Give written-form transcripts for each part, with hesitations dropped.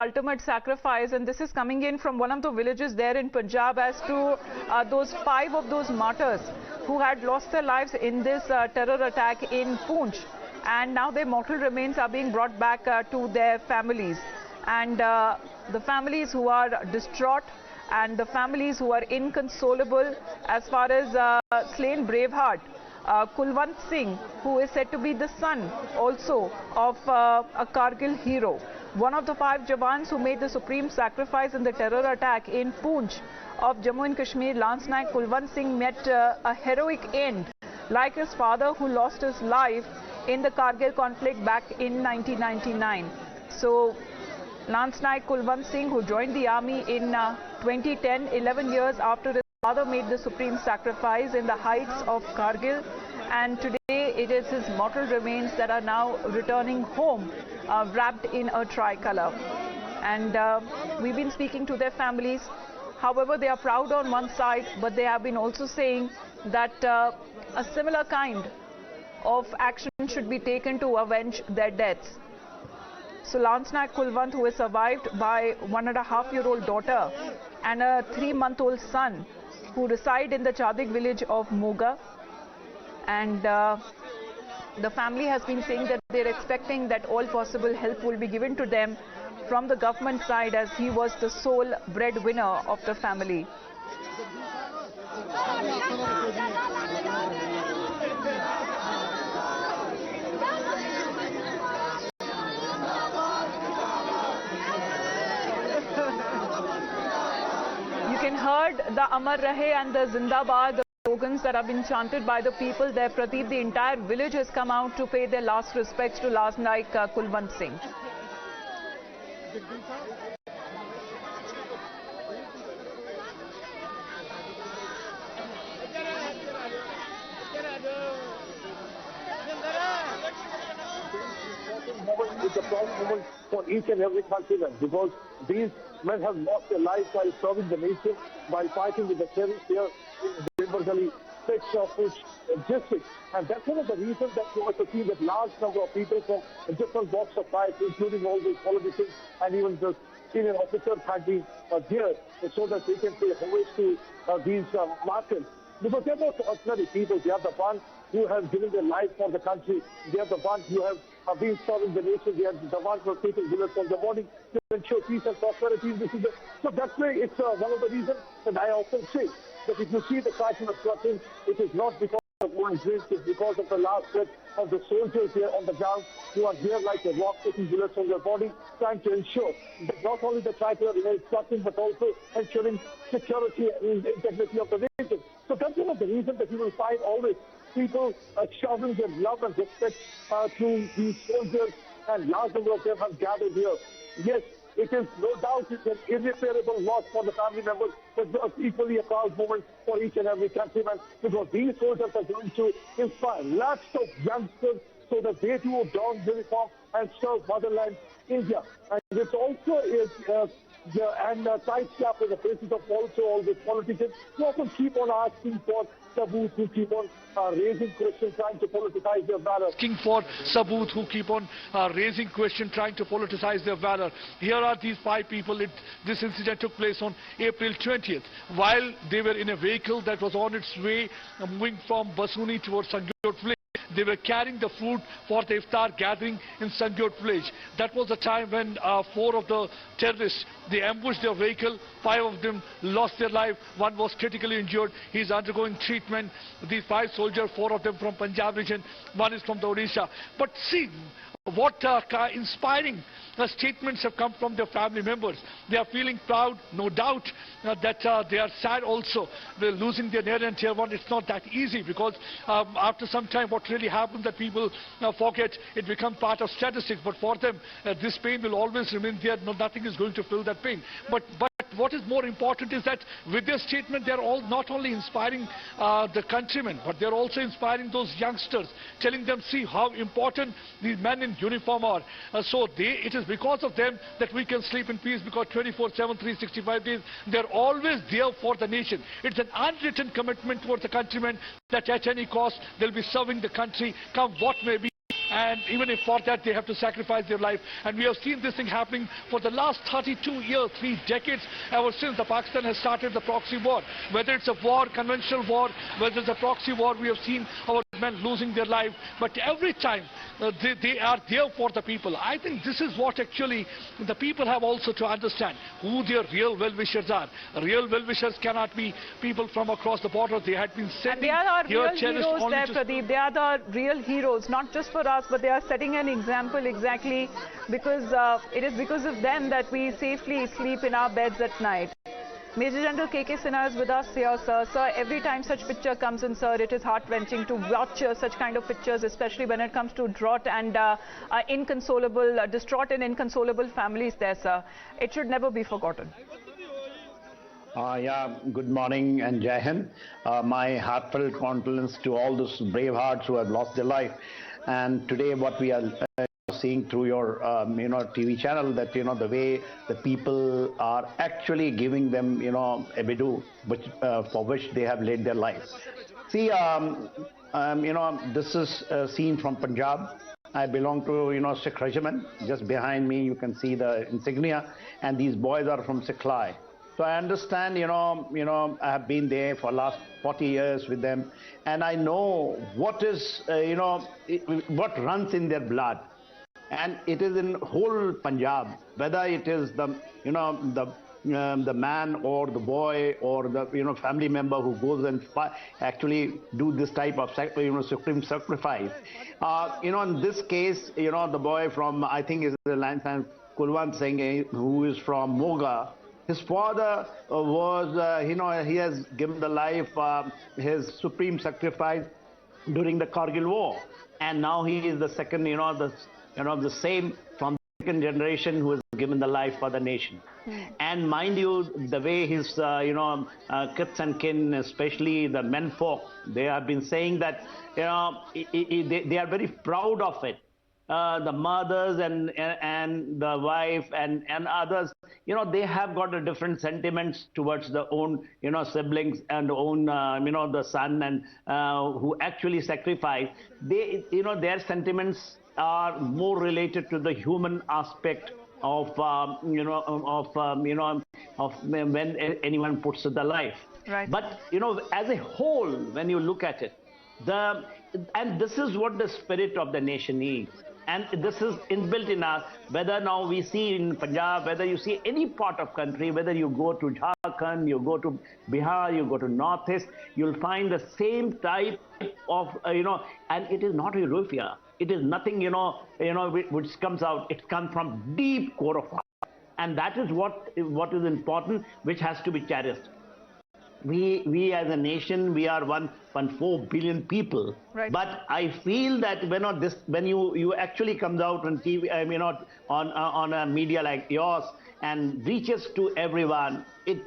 ultimate sacrifice, and this is coming in from one of the villages there in Punjab as to those 5 of those martyrs who had lost their lives in this terror attack in Poonch, and now their mortal remains are being brought back to their families, and the families who are distraught and the families who are inconsolable as far as slain braveheart Kulwant Singh, who is said to be the son also of a Kargil hero. One of the 5 Jawans who made the supreme sacrifice in the terror attack in Poonch of Jammu and Kashmir, Lance Naik Kulwant Singh met a heroic end, like his father who lost his life in the Kargil conflict back in 1999. So Lance Naik Kulwant Singh, who joined the army in 2010, 11 years after his father made the supreme sacrifice in the heights of Kargil, and today it is his mortal remains that are now returning home wrapped in a tricolour. And we've been speaking to their families. However, they are proud on one side, but they have been also saying that a similar kind of action should be taken to avenge their deaths. So Lance Naik Kulwant, who is survived by 1.5-year-old daughter and a 3-month-old son, who reside in the Chadik village of Moga, and the family has been saying that they're expecting that all possible help will be given to them from the government side, as he was the sole breadwinner of the family. You can heard the Amar Rahe and the Zindabad slogans that have been chanted by the people there. Pradeep, the entire village has come out to pay their last respects to Lance Naik Kulwant Singh. It's a proud moment for each and every countryman, because these men have lost their lives while serving the nation, while fighting with the terrorists here in Bhimber Gali section of Poonch district. And that's one of the reasons that you must have seen that large number of people from different walks of life, including all the politicians and even the senior officers, had been here so that they can pay homage to these martyrs. Because they're not ordinary people. They are the ones who have given their life for the country. They are the ones who have been serving the nation. They are the ones who are taking bullets from the morning to ensure peace and prosperity in this region. So that's why it's one of the reasons that I often say that if you see the crisis of suffering, it is not because of one's dreams, it's because of the last breath of the soldiers here on the ground who are here like a rock, taking bullets from their body, trying to ensure that not only the tricolour remains suffering, but also ensuring security and integrity of the nation. So that's one of the reasons that you will find always people showing their love and respect to these soldiers, and large number of them have gathered here. Yes, it is no doubt it's an irreparable loss for the family members, but equally a proud moment for each and every countryman, because these soldiers are going to inspire lots of youngsters so that they too will don uniform and serve motherland India. And this also is tight slap in the faces of also all the politicians who often keep on asking for Saboot, who keep on raising questions, trying to politicize their valor. Asking for Saboot, who keep on raising questions, trying to politicize their valor. Here are these 5 people. This incident took place on April 20th, while they were in a vehicle that was on its way moving from Basuni towards Sangiot village. They were carrying the food for the iftar gathering in Sangiot village. That was the time when 4 of the terrorists, they ambushed their vehicle. 5 of them lost their life. 1 was critically injured. He is undergoing treatment. These 5 soldiers, 4 of them from Punjab region, 1 is from the Odisha. But see what inspiring statements have come from their family members. They are feeling proud, no doubt that they are sad also. They're losing their near and dear one. It's not that easy, because after some time what really happens that people forget, it becomes part of statistics. But for them, this pain will always remain there. No, nothing is going to fill that pain. But what is more important is that with their statement, they're all not only inspiring the countrymen, but they're also inspiring those youngsters, telling them, see how important these men in uniform are. It is because of them that we can sleep in peace, because 24/7, 365 days, they're always there for the nation. It's an unwritten commitment towards the countrymen that at any cost they'll be serving the country, come what may be. and even if for that they have to sacrifice their life. And we have seen this thing happening for the last 32 years, 3 decades, ever since the Pakistan has started the proxy war. Whether it's a war, conventional war, whether it's a proxy war, we have seen our men losing their life. But every time they are there for the people. I think this is what actually the people have also to understand, who their real well-wishers are. Real well-wishers cannot be people from across the border. They had been sending here here real heroes there, Pradeep. They are the real heroes, not just for us, but they are setting an example exactly because it is because of them that we safely sleep in our beds at night. Major General K.K. Sinha is with us here, sir. Sir, every time such picture comes in, sir, it is heart-wrenching to watch such kind of pictures, especially when it comes to drought and distraught and inconsolable families there, sir. It should never be forgotten. Yeah, good morning and Jai Hind. My heartfelt condolence to all those brave hearts who have lost their life. And today what we are seeing through your TV channel, that the way the people are actually giving them ebidu, which for which they have laid their lives. See, this is a scene from Punjab. I belong to Sikh regiment. Just behind me you can see the insignia, and these boys are from Sikhlai. So I understand, I have been there for last 40 years with them, and I know what is, what runs in their blood. And it is in whole Punjab, whether it is the man or the boy or the family member who goes and actually do this type of supreme sacrifice. In this case, the boy from, I think is the Lion Kulwant Singh, who is from Moga. His father was, he has given the life, his supreme sacrifice during the Kargil war, and now he is the second, the same from the second generation who has given the life for the nation. And mind you, the way his, kith and kin, especially the men folk, they have been saying that, they are very proud of it. The mothers and the wife and others, they have got a different sentiments towards the own, siblings and own, the son and who actually sacrifice. They, their sentiments are more related to the human aspect of, when anyone puts their life. Right. But, as a whole, when you look at it, and this is what the spirit of the nation is. And this is inbuilt in us, whether now we see in Punjab, whether you see any part of country, whether you go to Jharkhand, you go to Bihar, you go to Northeast, you'll find the same type of, and it is not euphoria. It is nothing, which comes out. It comes from deep core of heart. And that is what is important, which has to be cherished. We as a nation, we are 1.4 billion people. Right. But I feel that when you actually comes out on TV, on a media like yours and reaches to everyone, it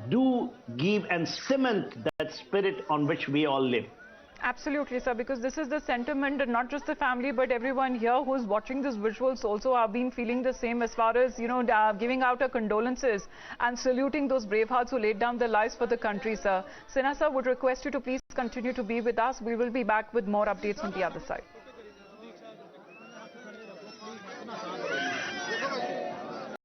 do give and cement that spirit on which we all live. Absolutely, sir, because this is the sentiment, and not just the family, but everyone here who's watching these visuals also have been feeling the same as far as, giving out our condolences and saluting those brave hearts who laid down their lives for the country, sir. Sinha, sir, would request you to please continue to be with us. We will be back with more updates on the other side.